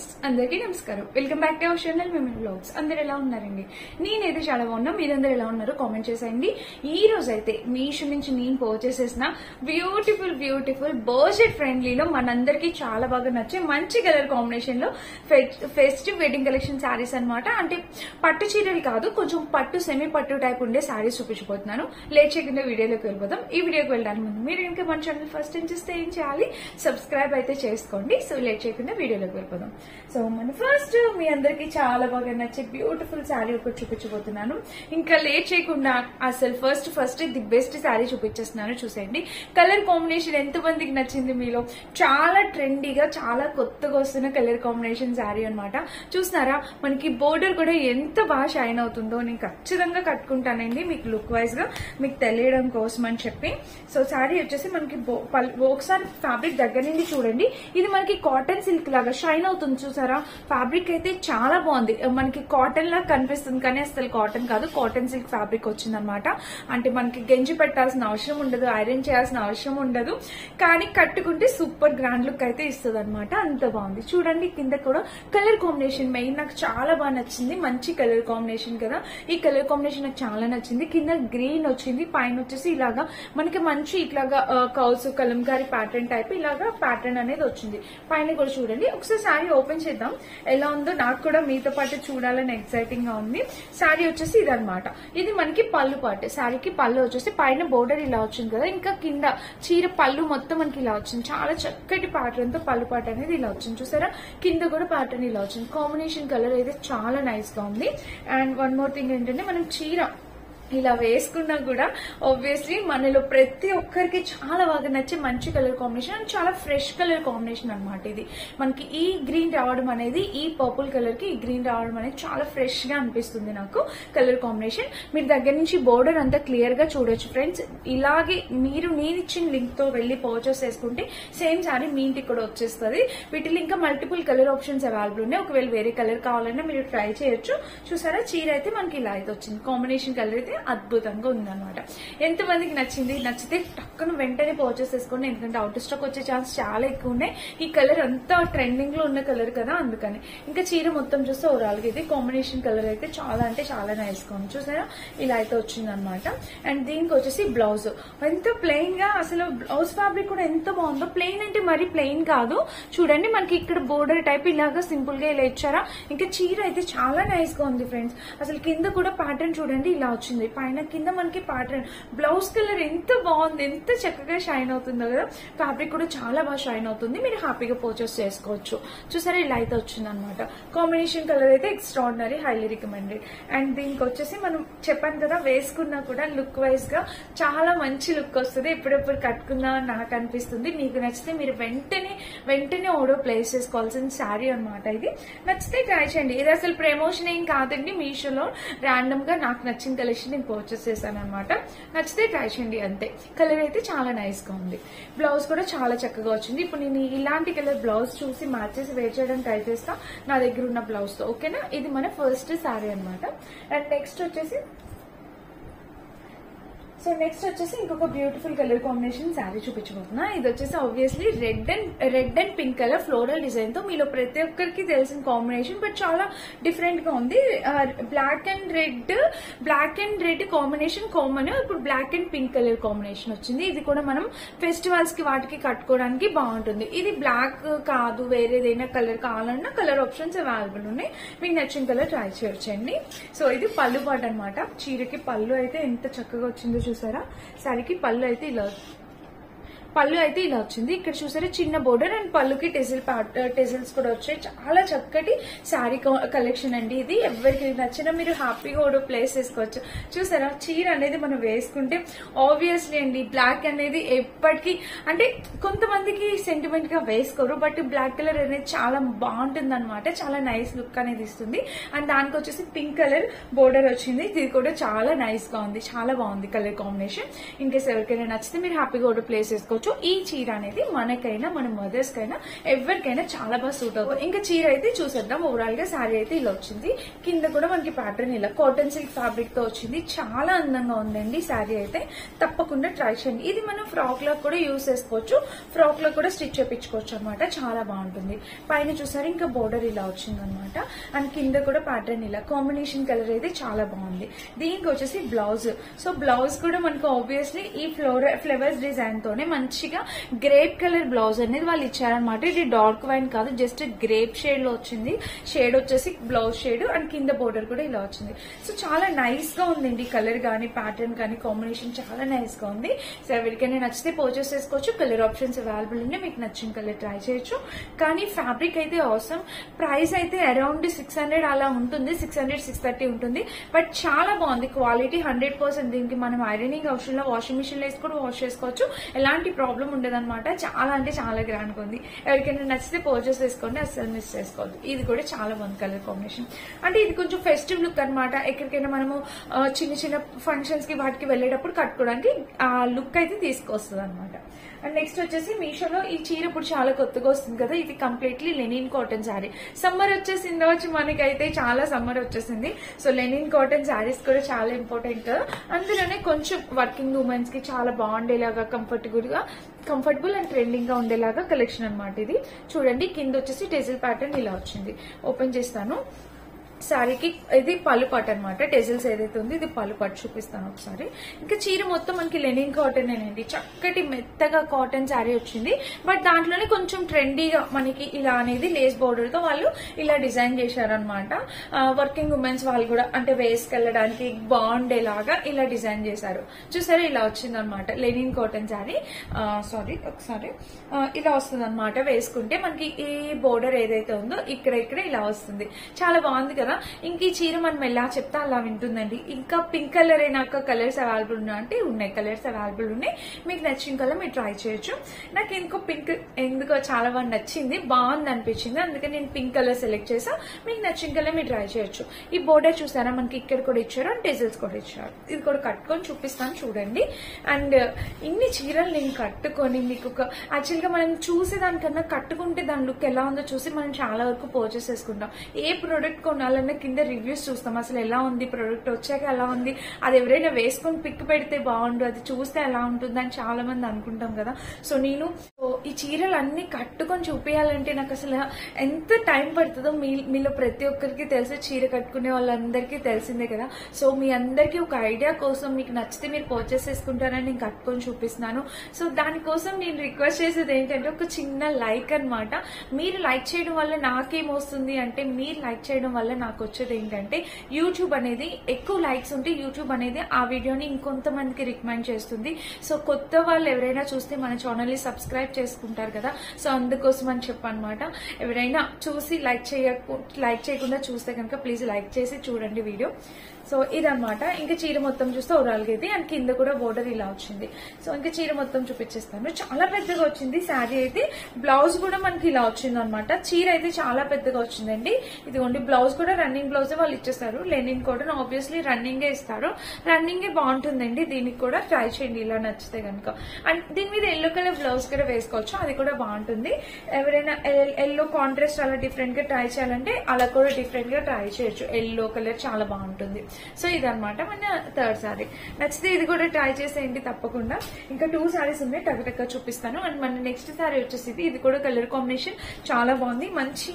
Friends అందరికీ నమస్కారం. Welcome back to our channel women vlogs. అందరు ఎలా ఉన్నారండి? నేనైతే చాలా బాగున్నా. మీరందరూ ఎలా ఉన్నారో కామెంట్ చేసేయండి. ఈ రోజు అయితే మీషో నుంచి నేను పర్చేస్ చేసిన బ్యూటిఫుల్ బడ్జెట్ ఫ్రెండ్లీలో మనందరికీ చాలా బాగా నచ్చే మంచి కలర్ కాంబినేషన్ లో ఫెస్టివ్ వెడ్డింగ్ కలెక్షన్ శారీస్ అన్నమాట. అంటే పట్టు చీరలు కాదు, కొంచెం పట్టు సెమీ పట్టు టైప్ ఉండే శారీస్ చూపించబోతున్నాను. లేట్ చేయకుండా వీడియోలోకి వెళ్ళిపోదాం. ఈ వీడియోకి వెళ్ళడానికి ముందు మీరు ఇంకా మన ఛానల్ ఫస్ట్ టైం చూస్తే ఏం చేయాలి? సబ్స్క్రైబ్ అయితే చేసుకోండి. సో లేట్ చేయకుండా వీడియోలోకి వెళ్ళిపోదాం. సో మన ఫస్ట్ మీ అందరికి చాలా బాగా నచ్చే బ్యూటిఫుల్ శారీ ఒకటి చూపించబోతున్నాను. ఇంకా లేట్ చేయకుండా అసలు ఫస్ట్ ది బెస్ట్ శారీ చూపించేస్తున్నాను. చూసేయండి. కలర్ కాంబినేషన్ ఎంత మందికి నచ్చింది మీలో? చాలా ట్రెండీగా చాలా కొత్తగా వస్తున్న కలర్ కాంబినేషన్ శారీ అనమాట. చూస్తున్నారా? మనకి బోర్డర్ కూడా ఎంత బాగా షైన్ అవుతుందో. నేను ఖచ్చితంగా కట్టుకుంటానండి మీకు లుక్ వైజ్ గా మీకు తెలియడం కోసం అని చెప్పి. సో శారీ వచ్చేసి మనకి ఒకసారి ఫ్యాబ్రిక్ దగ్గర నుండి చూడండి. ఇది మనకి కాటన్ సిల్క్ లాగా షైన్ అవుతుంది. చూసారా? ఫ్యాబ్రిక్ అయితే చాలా బాగుంది. మనకి కాటన్ లాగా కనిపిస్తుంది కానీ అసలు కాటన్ కాదు, కాటన్ సిల్క్ ఫ్యాబ్రిక్ వచ్చింది అనమాట. అంటే మనకి గెంజి పెట్టాల్సిన అవసరం ఉండదు, ఐరన్ చేయాల్సిన అవసరం ఉండదు, కానీ కట్టుకుంటే సూపర్ గ్రాండ్ లుక్ అయితే ఇస్తుంది అనమాట. అంత బాగుంది. చూడండి కింద కూడా కలర్ కాంబినేషన్ మెయిన్ నాకు చాలా బాగా నచ్చింది. మంచి కలర్ కాంబినేషన్ కదా. ఈ కలర్ కాంబినేషన్ నాకు చాలా నచ్చింది. కింద గ్రీన్ వచ్చింది, పైన వచ్చేసి ఇలాగా మనకి మంచి ఇట్లాగా కౌస్ కలంకారీ ప్యాటర్న్ టైప్ ఇలాగా ప్యాటర్న్ అనేది వచ్చింది. పైన కూడా చూడండి. ఒకసారి శారీ ఓపెన్ చేద్దాం ఎలా ఉందో. నాకు కూడా మీతో పాటు చూడాలని ఎక్సైటింగ్ గా ఉంది. శారీ వచ్చేసి ఇదనమాట. ఇది మనకి పళ్ళు పార్ట్. శారీకి పళ్ళు వచ్చేసి పైన బోర్డర్ ఇలా వచ్చింది కదా, ఇంకా కింద చీర పళ్ళు మొత్తం మనకి ఇలా వచ్చింది. చాలా చక్కటి ప్యాటర్న్ తో పళ్ళు పార్ట్ అనేది ఇలా వచ్చింది. చూసారా? కింద కూడా ప్యాటర్న్ ఇలా వచ్చింది. కాంబినేషన్ కలర్ అయితే చాలా నైస్ గా ఉంది. అండ్ వన్ మోర్ థింగ్ ఏంటంటే మనం చీర ఇలా వేసుకున్నా కూడా ఆబ్వియస్లీ మనలో ప్రతి ఒక్కరికి చాలా బాగా నచ్చే మంచి కలర్ కాంబినేషన్ అండ్ చాలా ఫ్రెష్ కలర్ కాంబినేషన్ అనమాట. ఇది మనకి ఈ గ్రీన్ రావడం అనేది, ఈ పర్పుల్ కలర్ కి ఈ గ్రీన్ రావడం అనేది చాలా ఫ్రెష్ గా అనిపిస్తుంది నాకు కలర్ కాంబినేషన్. మీరు దగ్గర నుంచి బోర్డర్ అంతా క్లియర్ గా చూడొచ్చు ఫ్రెండ్స్. ఇలాగే మీరు నేను ఇచ్చిన లింక్ తో వెళ్లి పర్చేస్ చేసుకుంటే సేమ్ సారీ మీ ఇంటికి కూడా వచ్చేస్తుంది. వీటిలో ఇంకా మల్టిపుల్ కలర్ ఆప్షన్స్ అవైలబుల్ ఉన్నాయి. ఒకవేళ వేరే కలర్ కావాలన్నా మీరు ట్రై చేయొచ్చు. చూసారా? చీర అయితే మనకి ఇలా అయితే వచ్చింది. కాంబినేషన్ కలర్ అయితే అద్భుతంగా ఉందన్నమాట. ఎంతమందికి నచ్చింది? నచ్చితే టక్కున వెంటనే పర్చేస్ చేసుకోండి. ఎందుకంటే అవుట్ స్టాక్ వచ్చే ఛాన్స్ చాలా ఎక్కువ ఉన్నాయి. ఈ కలర్ అంతా ట్రెండింగ్ లో ఉన్న కలర్ కదా, అందుకని. ఇంకా చీర మొత్తం చూస్తే ఓవరాల్ గా ఇది కాంబినేషన్ కలర్ అయితే చాలా అంటే చాలా నైస్ గా ఉంది. చూసారా? ఇలా అయితే వచ్చింది అనమాట. అండ్ దీనికి వచ్చేసి బ్లౌజ్ ఎంత ప్లెయిన్ గా, అసలు బ్లౌజ్ ఫ్యాబ్రిక్ కూడా ఎంత బాగుందో. ప్లెయిన్ అంటే మరి ప్లెయిన్ కాదు. చూడండి మనకి ఇక్కడ బోర్డర్ టైప్ ఇలాగా సింపుల్ గా ఇలా ఇచ్చారా. ఇంకా చీర అయితే చాలా నైస్ గా ఉంది ఫ్రెండ్స్. అసలు కింద కూడా ప్యాటర్న్ చూడండి ఇలా వచ్చింది. పైన కింద మనకి ప్యాటర్న్ బ్లౌజ్ కలర్ ఎంత బాగుంది, ఎంత చక్కగా షైన్ అవుతుందో కదా. ఫ్యాబ్రిక్ కూడా చాలా బాగా షైన్ అవుతుంది. మీరు హ్యాపీగా పర్చేస్ చేసుకోవచ్చు. చూసారా? ఇలా అయితే వచ్చింది అనమాట. కాంబినేషన్ కలర్ అయితే ఎక్స్ట్రాడినరీ, హైలీ రికమెండెడ్. అండ్ దీనికి వచ్చేసి మనం చెప్పాను కదా, వేసుకున్నా కూడా లుక్ వైజ్ గా చాలా మంచి లుక్ వస్తుంది. ఎప్పుడెప్పుడు కట్టుకున్నా నాకు అనిపిస్తుంది. మీకు నచ్చితే మీరు వెంటనే ఓడో ప్లేస్ చేసుకోవాల్సిన శారీ అనమాట. ఇది నచ్చితే ట్రై చేయండి. ఇది అసలు ప్రమోషన్ ఏం కాదండి. మీషోలో ర్యాండమ్ గా నాకు నచ్చిన కలెక్షన్ నేను పర్చేస్ చేశాను అనమాట. నచ్చితే ట్రై చేయండి అంతే. కలర్ అయితే చాలా నైస్ గా ఉంది. బ్లౌజ్ కూడా చాలా చక్కగా వచ్చింది. ఇప్పుడు నేను ఇలాంటి కలర్ బ్లౌజ్ చూసి మ్యాచ్ చేసి వేర్ చేయడానికి ట్రై చేస్తా నా దగ్గర ఉన్న బ్లౌజ్ తో. ఓకేనా? ఇది మన ఫస్ట్ శారీ అనమాట. అండ్ నెక్స్ట్ వచ్చేసి ఇంకొక బ్యూటిఫుల్ కలర్ కాంబినేషన్ శారీ చూపించబోతున్నా. ఇది వచ్చేసి obviously red and pink colour floral design తో మీలో ప్రతి ఒక్కరికి తెలిసిన కాంబినేషన్, బట్ చాలా డిఫరెంట్ గా ఉంది. Black and red combination common. ఇప్పుడు black and pink colour combination వచ్చింది. ఇది కూడా మనం ఫెస్టివల్స్ కి వాటికి కట్టుకోవడానికి బాగుంటుంది. ఇది బ్లాక్ కాదు, వేరేదైనా కలర్ కావాలన్నా కలర్ ఆప్షన్స్ అవైలబుల్ ఉన్నాయి. మీకు నచ్చిన కలర్ ట్రై చేయొచ్చండి. సో ఇది పళ్ళు పాట అనమాట. చీరకి పళ్ళు అయితే ఎంత చక్కగా వచ్చిందో చూసారా? శారీకి పళ్ళు అయితే ఇలా వచ్చింది. ఇక్కడ చూసారా? చిన్న బోర్డర్ అండ్ పళ్ళుకి టెజిల్స్ కూడా వచ్చాయి. చాలా చక్కటి శారీ కలెక్షన్ అండి. ఇది ఎవరికి నచ్చినా మీరు హ్యాపీగా ఓడో ప్లేస్ చేసుకోవచ్చు. చూసారా? చీర అనేది మనం వేసుకుంటే ఆబ్వియస్లీ అండి బ్లాక్ అనేది ఎప్పటికీ, అంటే కొంతమందికి సెంటిమెంట్ గా వేసుకోరు, బట్ బ్లాక్ కలర్ అనేది చాలా బాగుంటుంది అనమాట. చాలా నైస్ లుక్ అనేది ఇస్తుంది. అండ్ దానికి వచ్చేసి పింక్ కలర్ బోర్డర్ వచ్చింది. ఇది కూడా చాలా నైస్ గా ఉంది. చాలా బాగుంది కలర్ కాంబినేషన్. ఇన్ కేస్ ఎవరికైనా నచ్చితే మీరు హ్యాపీగా ఓడో ప్లేస్ చేసుకోవచ్చు. చేసుకోవచ్చు. ఈ చీర అనేది మనకైనా మన మదర్స్ కైనా ఎవరికైనా చాలా బాగా సూట్ అవుతుంది. ఇంకా చీర అయితే చూసేద్దాం. ఓవరాల్ గా శారీ అయితే ఇలా వచ్చింది. కింద కూడా మనకి ప్యాటర్న్ ఇలా కాటన్ సిల్క్ ఫ్యాబ్రిక్ తో వచ్చింది. చాలా అందంగా ఉందండి శారీ అయితే. తప్పకుండా ట్రై చేయండి. ఇది మనం ఫ్రాక్ లో కూడా యూజ్ చేసుకోవచ్చు, ఫ్రాక్ లో కూడా స్టిచ్ చేయించుకోవచ్చు అనమాట. చాలా బాగుంటుంది. పైన చూసారు ఇంకా బోర్డర్ ఇలా వచ్చింది అనమాట. అండ్ కింద కూడా ప్యాటర్న్ ఇలా కాంబినేషన్ కలర్ అయితే చాలా బాగుంది. దీనికి వచ్చేసి బ్లౌజ్. సో బ్లౌజ్ కూడా మనకు ఆబ్వియస్లీ ఈ ఫ్లవర్స్ డిజైన్ తోనే మంచిగా గ్రేప్ కలర్ బ్లౌజ్ అనేది వాళ్ళు ఇచ్చారనమాట. ఇది డార్క్ వైన్ కాదు, జస్ట్ గ్రేప్ షేడ్ లో వచ్చింది. షేడ్ వచ్చేసి బ్లౌజ్ షేడ్ అండ్ కింద బోర్డర్ కూడా ఇలా వచ్చింది. సో చాలా నైస్ గా ఉందండి. కలర్ గానీ ప్యాటర్న్ కానీ కాంబినేషన్ చాలా నైస్ గా ఉంది. సో ఎవరికైనా నచ్చితే పర్చేస్ చేసుకోవచ్చు. కలర్ ఆప్షన్స్ అవైలబుల్ ఉన్నాయి. మీకు నచ్చిన కలర్ ట్రై చేయొచ్చు. కానీ ఫ్యాబ్రిక్ అయితే అవసరం. ప్రైస్ అయితే అరౌండ్ 600 అలా ఉంటుంది, 600-630 ఉంటుంది. బట్ చాలా బాగుంది. క్వాలిటీ 100%. దీనికి మనం ఐరనింగ్ అవసరం లో వాషింగ్ మిషన్ లో వేసి కూడా వాష్ చేసుకోవచ్చు. ఎలాంటి ప్రాబ్లం ఉండదన్నమాట. చాలా అంటే చాలా గ్రాండ్ గా ఉంది. ఎవరికైనా నచ్చితే పర్చేస్ చేసుకోండి, అస్సలు మిస్ చేసుకోవద్దు. ఇది కూడా చాలా బాగుంది కలర్ కాంబినేషన్. అంటే ఇది కొంచెం ఫెస్టివ్ లుక్ అనమాట. ఎక్కడికైనా మనము చిన్న చిన్న ఫంక్షన్స్ కి వాటికి వెళ్ళేటప్పుడు కట్టుకోవడానికి ఆ లుక్ అయితే తీసుకొస్తుంది అనమాట. అండ్ నెక్స్ట్ వచ్చేసి మీషోలో ఈ చీర ఇప్పుడు చాలా కొత్తగా వస్తుంది కదా. ఇది completely linen cotton sari. Summer వచ్చేసిందో మనకైతే చాలా సమ్మర్ వచ్చేసింది. సో లెనిన్ కాటన్ శారీస్ కూడా చాలా ఇంపార్టెంట్ కదా. అందులోనే కొంచెం వర్కింగ్ ఉమెన్స్ కి చాలా బాగుండేలాగా కంఫర్టబుల్ అండ్ ట్రెండింగ్ గా ఉండేలాగా కలెక్షన్ అనమాట ఇది. చూడండి కింద వచ్చేసి టెజిల్ ప్యాటర్న్ ఇలా వచ్చింది. ఓపెన్ చేస్తాను. శారీకి ఇది పళ్ళు పట్టు అనమాట. టెజిల్స్ ఏదైతే ఉంది ఇది పళ్ళు పట్టు చూపిస్తాను ఒకసారి. ఇంకా చీర మొత్తం మనకి లెనిన్ కాటన్ అండి. చక్కటి మెత్తగా కాటన్ శారీ వచ్చింది. బట్ దాంట్లోనే కొంచెం ట్రెండీగా మనకి ఇలా అనేది లేస్ బోర్డర్ తో వాళ్ళు ఇలా డిజైన్ చేశారనమాట. వర్కింగ్ ఉమెన్స్ వాళ్ళు కూడా అంటే వేసుకెళ్ళడానికి బాగుండేలాగా ఇలా డిజైన్ చేశారు. చూసారా ఇలా వచ్చింది అనమాట లెనిన్ కాటన్ శారీ. ఒకసారి ఇలా వస్తుంది అనమాట. వేసుకుంటే మనకి ఈ బోర్డర్ ఏదైతే ఉందో ఇక్కడ ఇలా వస్తుంది. చాలా బాగుంది కదా. ఇంక ఈ చీర మనం ఎలా చెప్తా అలా వింటుందండి. ఇంకా పింక్ కలర్ అయినా కలర్స్ అవైలబుల్ అంటే ఉన్నాయి, కలర్స్ అవైలబుల్ ఉన్నాయి. మీకు నచ్చిన కలర్ మీరు ట్రై చేయొచ్చు. నాకు ఇంకో పింక్ ఎందుకో చాలా బాగా నచ్చింది, బాగుంది అనిపించింది. అందుకే నేను పింక్ కలర్ సెలెక్ట్ చేసా. మీకు నచ్చిన కలర్ మీరు ట్రై చేయొచ్చు. ఈ బోర్డర్ చూసారా మనకి ఇక్కడ కూడా ఇచ్చారు అండ్ టెజిల్స్ కూడా ఇచ్చారు. ఇది కూడా కట్టుకొని చూపిస్తాను చూడండి. అండ్ ఇన్ని చీరలు నేను కట్టుకొని మీకు యాక్చువల్ గా మనం చూసేదానికన్నా కట్టుకుంటే దాని లుక్ ఎలా ఉందో చూసి మనం చాలా వరకు పర్చేస్ చేసుకుంటాం. ఏ ప్రోడక్ట్ కొనాలన్నా కింద రివ్యూస్ చూస్తాం. అసలు ఎలా ఉంది ప్రోడక్ట్, వచ్చాక ఎలా ఉంది, అది ఎవరైనా వేసుకొని పిక్ పెడితే బాగుండు, అది చూస్తే ఎలా ఉంటుంది అని చాలా మంది అనుకుంటాం కదా. సో నేను ఈ చీరలు అన్ని కట్టుకొని చూపించాలంటే నాకు అసలు ఎంత టైం పడుతుందో మీలో ప్రతి ఒక్కరికి తెలిసే, చీర కట్టుకునే వాళ్ళందరికీ తెలిసిందే కదా. సో మీ అందరికీ ఒక ఐడియా కోసం మీకు నచ్చితే మీరు పర్చేస్ చేసుకుంటారని నేను కట్టుకొని చూపిస్తున్నాను. సో దానికోసం నేను రిక్వెస్ట్ చేసేది ఏంటంటే ఒక చిన్న లైక్ అనమాట. మీరు లైక్ చేయడం వల్ల నాకేమొస్తుంది అంటే, మీరు లైక్ చేయడం వల్ల నాకు వచ్చేది ఏంటంటే యూట్యూబ్ అనేది ఎక్కువ లైక్స్ ఉంటే యూట్యూబ్ అనేది ఆ వీడియోని ఇంకొంతమందికి రికమెండ్ చేస్తుంది. సో కొత్త వాళ్ళు ఎవరైనా చూస్తే మన ఛానల్ ని సబ్స్క్రైబ్ చేసుకుంటారు కదా. సో అందుకోసం అని చెప్పనమాట. ఎవరైనా చూసి లైక్ చేయకుండా చూస్తే కనుక ప్లీజ్ లైక్ చేసి చూడండి వీడియో. సో ఇదనమాట. ఇంకా చీర మొత్తం చూస్తే ఓవరాల్ గా ఇది. అండ్ కింద కూడా బోర్డర్ ఇలా వచ్చింది. సో ఇంకా చీర మొత్తం చూపించేస్తాను. చాలా పెద్దగా వచ్చింది శారీ అయితే. బ్లౌజ్ కూడా మనకి ఇలా వచ్చింది అనమాట. చీర అయితే చాలా పెద్దగా వచ్చిందండి. ఇదిగోండి బ్లౌజ్ కూడా రన్నింగ్ బ్లౌజ్ వాళ్ళు ఇచ్చేస్తారు. లెనిన్ కాటన్ ఆబ్వియస్లీ రన్నింగ్ ఇస్తారు. రన్నింగ్ బాగుంటుందండి. దీనికి కూడా ట్రై చేయండి ఇలా నచ్చితే కనుక. అండ్ దీని మీద ఎల్లో కలర్ బ్లౌజ్ కూడా వేసుకోవచ్చు, అది కూడా బాగుంటుంది. ఎవరైనా ఎల్లో కాంట్రాస్ట్ అలా డిఫరెంట్ గా ట్రై చేయాలంటే అలా కూడా డిఫరెంట్ గా ట్రై చేయొచ్చు. ఎల్లో కలర్ చాలా బాగుంటుంది. సో ఇదనమాట మన థర్డ్ శారీ. నచ్చితే ఇది కూడా ట్రై చేసేయండి తప్పకుండా. ఇంకా 2 శారీస్ ఉన్నాయి, టక్ చూపిస్తాను. అండ్ మన నెక్స్ట్ శారీ వచ్చేసి ఇది కూడా కలర్ కాంబినేషన్ చాలా బాగుంది. మంచి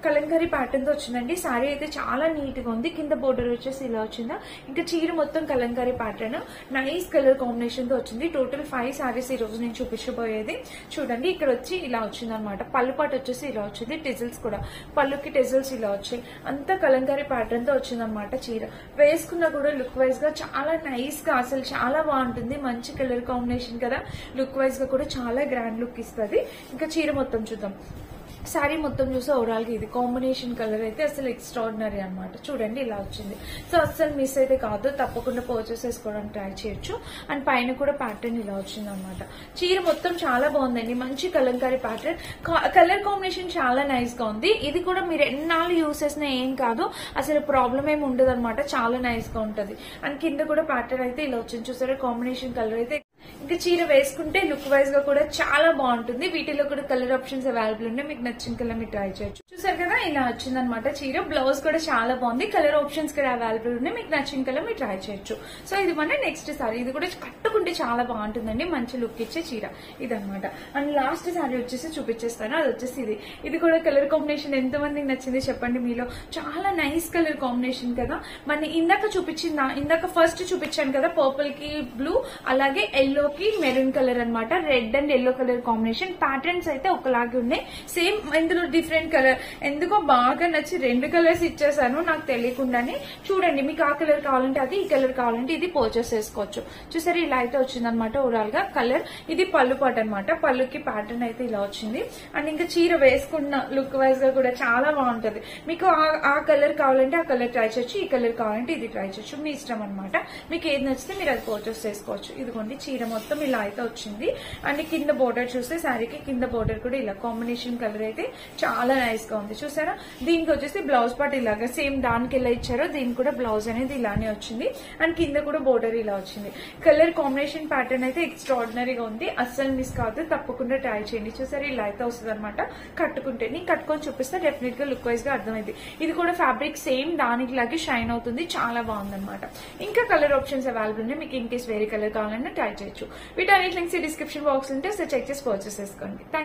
కలంకారీ ప్యాటర్న్ తో వచ్చిందండి. శారీ అయితే చాలా నీట్ గా ఉంది. కింద బోర్డర్ వచ్చేసి ఇలా వచ్చిందా. ఇంకా చీర మొత్తం Kalamkari pattern nice colour combination తో వచ్చింది. టోటల్ 5 శారీస్ ఈ రోజు నేను చూపించబోయేది. చూడండి ఇక్కడ వచ్చి ఇలా వచ్చింది అనమాట. పళ్ళు పాటు వచ్చేసి ఇలా వచ్చింది. టెజిల్స్ కూడా పళ్ళుకి టెజిల్స్ ఇలా వచ్చాయి. అంతా కలంకారీ ప్యాటర్న్ తో వచ్చింది అనమాట. చీర వేసుకున్నా కూడా లుక్ వైజ్ గా చాలా నైస్ గా అసలు చాలా బాగుంటుంది. మంచి కలర్ కాంబినేషన్ కదా. లుక్ వైజ్ గా కూడా చాలా గ్రాండ్ లుక్ ఇస్తుంది. ఇంకా చీర మొత్తం చూద్దాం. శారీ మొత్తం చూస్తే ఓవరాల్ గా ఇది కాంబినేషన్ కలర్ అయితే అసలు ఎక్స్ట్రాడినరీ అనమాట. చూడండి ఇలా వచ్చింది. సో అస్సలు మిస్ అయితే కాదు, తప్పకుండా పర్చేస్ చేసుకోవడానికి ట్రై చేయొచ్చు. అండ్ పైన కూడా ప్యాటర్న్ ఇలా వచ్చింది అనమాట. చీర మొత్తం చాలా బాగుందండి. మంచి కలంకారీ ప్యాటర్న్, కలర్ కాంబినేషన్ చాలా నైస్ గా ఉంది. ఇది కూడా మీరు ఎన్నాళ్ళు యూస్ చేసినా ఏం కాదు, అసలు ప్రాబ్లం ఏమి ఉండదు అనమాట. చాలా నైస్ గా ఉంటది. అండ్ కింద కూడా ప్యాటర్న్ అయితే ఇలా వచ్చింది. చూసారా కాంబినేషన్ కలర్ అయితే ఇంకా చీర వేసుకుంటే లుక్ వైజ్ గా కూడా చాలా బాగుంటుంది. వీటిలో కూడా కలర్ ఆప్షన్స్ అవైలబుల్ ఉన్నాయి. మీకు నచ్చిన కలర్ మీరు ట్రై చేయొచ్చు. చూసారు కదా, ఇలా వచ్చిందనమాట చీర. బ్లౌజ్ కూడా చాలా బాగుంది. కలర్ ఆప్షన్స్ కూడా అవైలబుల్ ఉన్నాయి. మీకు నచ్చిన కలర్ మీరు ట్రై చేయొచ్చు. సో ఇది మన నెక్స్ట్ సారీ. ఇది కూడా కట్టుకుంటే చాలా బాగుంటుందండి. మంచి లుక్ ఇచ్చే చీర ఇదనమాట. అండ్ లాస్ట్ సారీ వచ్చేసి చూపించేస్తాను. అది వచ్చేసి ఇది కూడా కలర్ కాంబినేషన్ ఎంత మందికి నచ్చింది చెప్పండి మీలో. చాలా నైస్ కలర్ కాంబినేషన్ కదా. మన ఇందాక ఫస్ట్ చూపించాను కదా, పర్పుల్ కి బ్లూ, అలాగే ఎల్లో కి మెరూన్ కలర్ అన్నమాట. Red and yellow colour combination. Patterns అయితే ఒకలాగే ఉన్నాయి. సేమ్ ఇందులో డిఫరెంట్ కలర్. ఎందుకో బాగా నచ్చి 2 కలర్స్ ఇచ్చేసాను నాకు తెలియకుండానే. చూడండి, మీకు ఆ కలర్ కావాలంటే అది, ఈ కలర్ కావాలంటే ఇది పర్చేస్ చేసుకోవచ్చు. చూసారు, ఇలా అయితే వచ్చిందనమాట ఓవరాల్ గా కలర్. ఇది పళ్ళు పాటు అనమాట. పళ్ళుకి ప్యాటర్న్ అయితే ఇలా వచ్చింది. అండ్ ఇంకా చీర వేసుకున్న లుక్ వైజ్ గా కూడా చాలా బాగుంటది. మీకు ఆ కలర్ కావాలంటే ఆ కలర్ ట్రై చేయొచ్చు, ఈ కలర్ కావాలంటే ఇది ట్రై చేయొచ్చు. మీ ఇష్టం అనమాట. మీకు ఏది నచ్చితే మీరు అది పర్చేస్ చేసుకోవచ్చు. ఇదిగోండి, చీర మొత్తం ఇలా అయితే వచ్చింది. అండ్ కింద బోర్డర్ చూస్తే శారీకి కింద బోర్డర్ కూడా ఇలా కాంబినేషన్ కలర్ అయితే చాలా నైస్ గా ఉంది. చూసారా, దీనికి వచ్చేసి బ్లౌజ్ పార్ట్ ఇలాగా సేమ్ దానికి ఎలా ఇచ్చారో దీనికి కూడా బ్లౌజ్ అనేది ఇలానే వచ్చింది. అండ్ కింద కూడా బోర్డర్ ఇలా వచ్చింది. కలర్ కాంబినేషన్ ప్యాటర్న్ అయితే ఎక్స్ట్రాడినరీగా ఉంది. అస్సలు మిస్ కాదు, తప్పకుండా ట్రై చేయండి. చూసారా, ఇలా అయితే వస్తుంది అనమాట. కట్టుకుంటే నేను కట్టుకొని చూపిస్తే డెఫినెట్ గా లుక్ వైజ్ గా అర్థమైంది. ఇది కూడా ఫ్యాబ్రిక్ సేమ్ దానికి లాగే షైన్ అవుతుంది. చాలా బాగుందన్నమాట. ఇంకా కలర్ ఆప్షన్స్ అవైలబుల్ ఉన్నాయి. మీకు ఇన్ కేస్ వేరే కలర్ కావాలన్నా ట్రై చేయొచ్చు. వీటన్నిటి లింక్స్ డిస్క్రిప్షన్ బాక్స్ ఉంటే చెక్ చేసి పర్చేస్ చేసుకోండి.